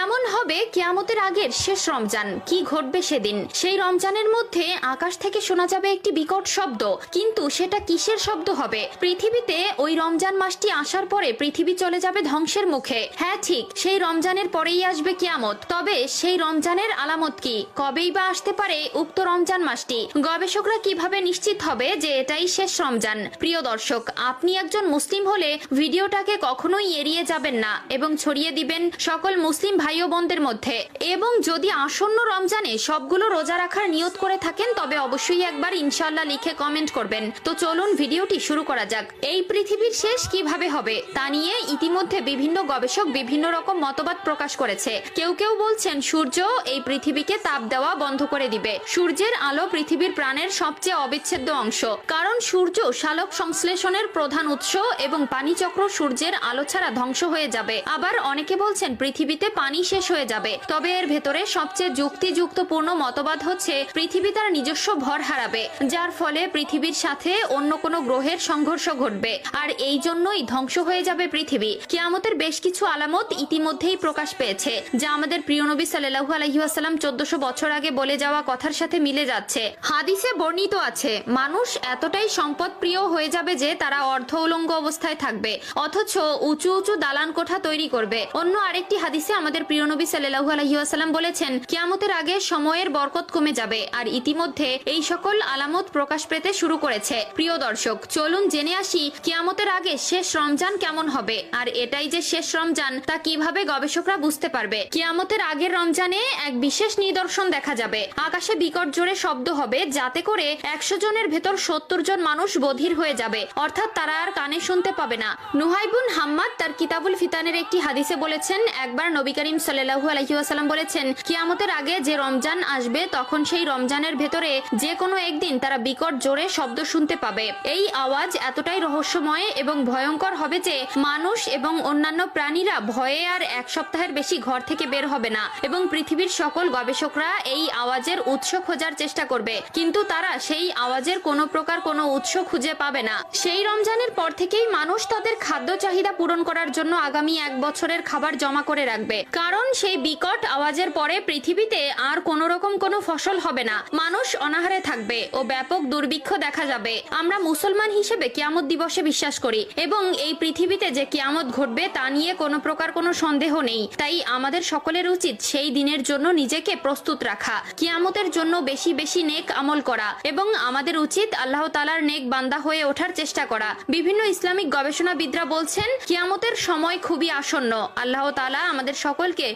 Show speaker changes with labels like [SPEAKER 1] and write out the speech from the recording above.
[SPEAKER 1] কেমন হবে কিয়ামতের আগের শেষ রমজান, কি ঘটবে সেদিন? সেই রমজানের মধ্যে আকাশ থেকে শোনা যাবে একটি বিকট শব্দ, কিন্তু সেটা কিসের শব্দ হবে? পৃথিবীতে ওই রমজান মাসটি আসার পরে পৃথিবী চলে যাবে ধ্বংসের মুখে। হ্যাঁ ঠিক, সেই রমজানের পরেই আসবে কিয়ামত। তবে সেই রমজানের আলামত কি? কবেই বা আসতে পারে উক্ত রমজান মাসটি? গবেষকরা কিভাবে নিশ্চিত হবে যে এটাই শেষ রমজান? প্রিয় দর্শক, আপনি একজন মুসলিম হলে ভিডিওটাকে কখনোই এড়িয়ে যাবেন না এবং ছড়িয়ে দিবেন সকল মুসলিম ভাই ও বোনদের মধ্যে। এবং যদি আসন্ন রমজানে সবগুলো রোজা রাখার নিয়ত করে থাকেন তবে অবশ্যই একবার ইনশাআল্লাহ লিখে কমেন্ট করবেন। তো চলুন ভিডিওটি শুরু করা যাক। এই পৃথিবীর শেষ কিভাবে হবে তা নিয়ে ইতিমধ্যে বিভিন্ন গবেষক বিভিন্ন রকম মতবাদ প্রকাশ করেছে। কেউ কেউ বলছেন সূর্য এই পৃথিবীকে তাপ দেওয়া বন্ধ করে দিবে। সূর্যের আলো পৃথিবীর প্রাণের সবচেয়ে অবিচ্ছেদ্য অংশ, কারণ সূর্য সালোক সংশ্লেষণের প্রধান উৎস এবং পানিচক্র সূর্যের আলো ছাড়া ধ্বংস হয়ে যাবে। আবার অনেকে বলছেন পৃথিবীতে পানি শেষ হয়ে যাবে। তবে এর ভেতরে সবচেয়ে যুক্তিযুক্তপূর্ণ মতবাদ হচ্ছে পৃথিবী তার নিজস্ব ভর হারাবে, যার ফলে পৃথিবীর সাথে অন্য কোনো গ্রহের সংঘর্ষ ঘটবে, আর এই জন্যই ধ্বংস হয়ে যাবে পৃথিবী। কিয়ামতের বেশ কিছু আলামত ইতিমধ্যেই প্রকাশ পেয়েছে, যা আমাদের প্রিয় নবী সাল্লাল্লাহু আলাইহি ওয়াসাল্লাম 1400 বছর আগে বলে যাওয়া কথার সাথে মিলে যাচ্ছে। হাদিসে বর্ণিত আছে, মানুষ এতটাই সম্পদ প্রিয় হয়ে যাবে যে তারা অর্ধ উলঙ্গ অবস্থায় থাকবে, অথচ উঁচু উঁচু দালান কোঠা তৈরি করবে। অন্য আরেকটি হাদিসে আমাদের প্রিয় নবী সাল্লাল্লাহু আলাইহি ওয়াসাল্লাম বলেছেন, কিয়ামতের আগে সময়ের বরকত কমে যাবে, আর ইতিমধ্যে এই সকল আলামত প্রকাশ পেতে শুরু করেছে। প্রিয় দর্শক, চলুন জেনে আসি কিয়ামতের আগে শেষ রমজান কেমন হবে, আর এটাই যে শেষ রমজান তা কিভাবে গবেষকরা বুঝতে পারবে। কিয়ামতের আগের রমজানে এক বিশেষ নিদর্শন দেখা যাবে। আকাশে বিকট জোরে শব্দ হবে, যাতে করে 100 জনের ভেতর 70 জন মানুষ বধির হয়ে যাবে, অর্থাৎ তারা আর কানে শুনতে পাবে না। নুহাইবুন হাম্মাদ তার কিতাবুল ফিতানের একটি হাদিসে বলেছেন, একবার নবী করিম সাল্লাল্লাহু আলাইহি ওয়াসাল্লাম বলেছেন, কিয়ামতের আগে যে রমজান আসবে তখন সেই রমজানের ভেতরে যে কোনো একদিন তারা বিকট জোরে শব্দ শুনতে পাবে। এই আওয়াজ এতটাই রহস্যময় এবং ভয়ঙ্কর হবে যে মানুষ এবং অন্যান্য প্রাণীরা ভয়ে আর এক সপ্তাহের বেশি ঘর থেকে বের হবে না, এবং পৃথিবীর সকল গবেষকরা এই আওয়াজের উৎস খোঁজার চেষ্টা করবে, কিন্তু তারা সেই আওয়াজের কোনো প্রকার কোনো উৎস খুঁজে পাবে না। সেই রমজানের পর থেকেই মানুষ তাদের খাদ্য চাহিদা পূরণ করার জন্য আগামী 1 বছরের খাবার জমা করে রাখবে, কারণ সেই বিকট আওয়াজের পরে পৃথিবীতে আর কোনো রকম কোনো ফসল হবে না, মানুষ অনাহারে থাকবে ও ব্যাপক দুর্ভিক্ষ দেখা যাবে। আমরা মুসলমান হিসেবে কিয়ামত দিবসে বিশ্বাস করি এবং এই পৃথিবীতে যে কিয়ামত ঘটবে তা নিয়ে কোনো প্রকার কোনো সন্দেহ নেই। তাই আমাদের সকলের উচিত সেই দিনের জন্য নিজেকে প্রস্তুত রাখা, কিয়ামতের জন্য বেশি বেশি নেক আমল করা, এবং আমাদের উচিত আল্লাহ তাআলার নেক বান্দা হয়ে ওঠার চেষ্টা করা। বিভিন্ন ইসলামিক গবেষণাবিদরা বলছেন কিয়ামতের সময় খুবই আসন্ন। আল্লাহ তাআলা আমাদের সকলকে